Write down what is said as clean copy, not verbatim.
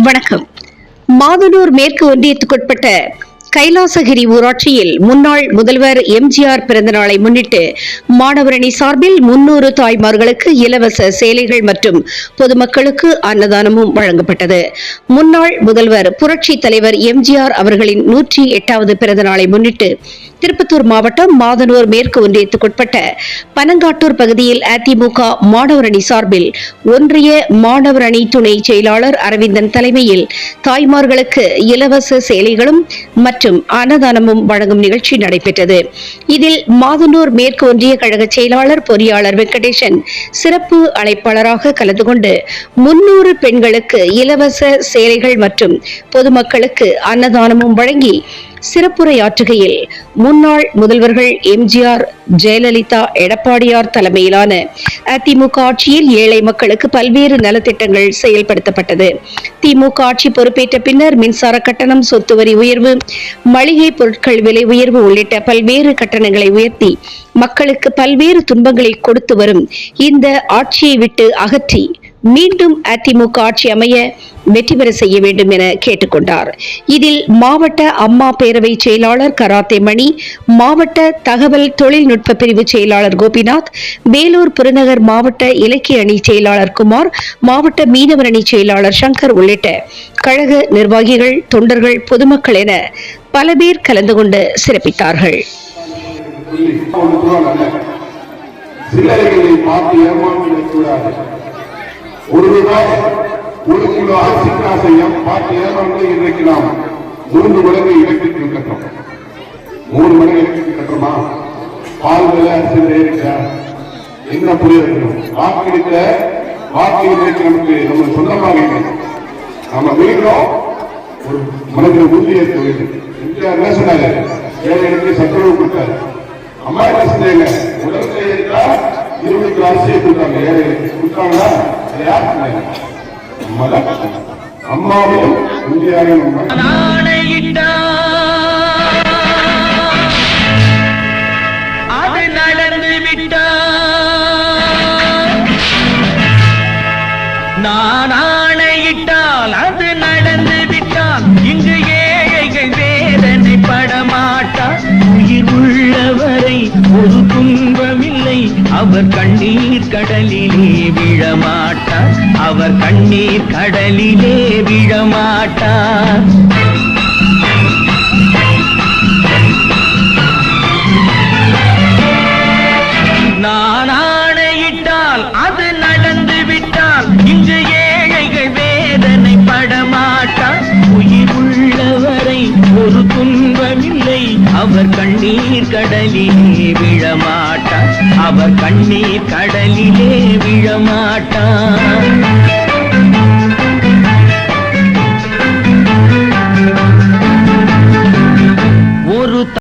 வணக்கம். மாதனூர் மேற்கு ஒன்றியத்துக்குட்பட்ட கைலாசகிரி ஊராட்சியில் முன்னாள் முதல்வர் எம்ஜிஆர் பிறந்தநாளை முன்னிட்டு மாணவரணி சார்பில் 300 தாய்மார்களுக்கு இலவச சேலைகள் மற்றும் பொதுமக்களுக்கு அன்னதானமும் வழங்கப்பட்டது. முன்னாள் முதல்வர் புரட்சி தலைவர் எம்ஜிஆர் அவர்களின் 108வது பிறந்தநாளை முன்னிட்டு திருப்பத்தூர் மாவட்டம் மாதனூர் மேற்கு ஒன்றியத்துக்குட்பட்ட பனங்காட்டூர் பகுதியில் அதிமுக மாணவரணி சார்பில் ஒன்றிய மாணவரணி துணை செயலாளர் அரவிந்தன் தலைமையில் தாய்மார்களுக்கு இலவச சேலைகளும் மற்றும் அன்னதானமும் வழங்கும் நிகழ்ச்சி நடைபெற்றது. இதில் மாதனூர் மேற்கு ஒன்றிய கழக செயலாளர் பொறியாளர் வெங்கடேசன் சிறப்பு அழைப்பாளராக கலந்து கொண்டு 300 பெண்களுக்கு இலவச சேலைகள் மற்றும் பொதுமக்களுக்கு அன்னதானமும் வழங்கி சிறப்புரையாற்றுகையில் முன்னாள் முதல்வர்கள் எம்ஜிஆர், ஜெயலலிதா, எடப்பாடியார் தலைமையிலான அதிமுக ஆட்சியில் ஏழை மக்களுக்கு பல்வேறு நலத்திட்டங்கள் செயல்படுத்தப்பட்டது. திமுக ஆட்சி பொறுப்பேற்ற பின்னர் மின்சார கட்டணம், சொத்து வரி உயர்வு, மளிகை பொருட்கள் விலை உயர்வு உள்ளிட்ட பல்வேறு கட்டணங்களை உயர்த்தி மக்களுக்கு பல்வேறு துன்பங்களை கொடுத்து வரும் இந்த ஆட்சியை விட்டு அகற்றி மீண்டும் அதிமுக ஆட்சி அமைய வெற்றி பெற செய்ய வேண்டும் என கேட்டுக்கொண்டார். இதில் மாவட்ட அம்மா பேரவை செயலாளர் கராத்தே மணி, மாவட்ட தகவல் தொழில்நுட்ப பிரிவு செயலாளர் கோபிநாத், வேலூர் புறநகர் மாவட்ட இலக்கிய அணி செயலாளர் குமார், மாவட்ட மீனவர் அணி செயலாளர் சங்கர் உள்ளிட்ட கழக நிர்வாகிகள், தொண்டர்கள், பொதுமக்கள் என பல பேர் கலந்து கொண்டு சிறப்பித்தார்கள். ஒரு கிலோ அரிசி காசையும் பார்த்து ஏமாந்து இன்றைக்கு நாம் 3 மடங்கு இலக்கிற்கு கட்டுறோம். 3 மடங்கு இலக்கிற்கு கட்டுறோமா? பால் விலை அரிசி ஏறிட்டா என்ன புரியும்? வாக்களித்த வாக்கு நமக்கு நம்ம சொந்தமாக நம்ம வீடுறோம். ஒரு மனிதன் உறுதி ஏற்க வேண்டும். என்ன சொன்னாரு? ஏழைகளுக்கு சத்துணவு கொடுத்தாரு. அம்மா என்ன செஞ்சாங்க? உடல் செய்யா 20 கிலோ அரிசியை கொடுத்தாங்க. ஏழைகளுக்கு கொடுத்தாங்களா? யார் சொன்னாங்க? அம்மாவையும் இந்தியாவையும் அது நடந்து விட்டால் நான் ஆணையிட்டால் அது நடந்து விட்டால் இங்கு ஏழைகள் வேதனை படமாட்டார். உயிர் உள்ளவரை ஒரு துன்பமில்லை, அவர் கண்ணீர் கடலிலே விழமாட்டார். அவர் கண்ணீர் கடலிலே விழமாட்டார். நான் ஆணையிட்டால் அது நடந்து விட்டால் இன்று ஏழைகள் வேதனை படமாட்டார். உயிர் உள்ளவரை ஒரு துன்பமில்லை, அவர் கண்ணீர் கடலிலே விழமாட்டார். அவர் கண்ணீர் கடலிலே விழமாட்டார்.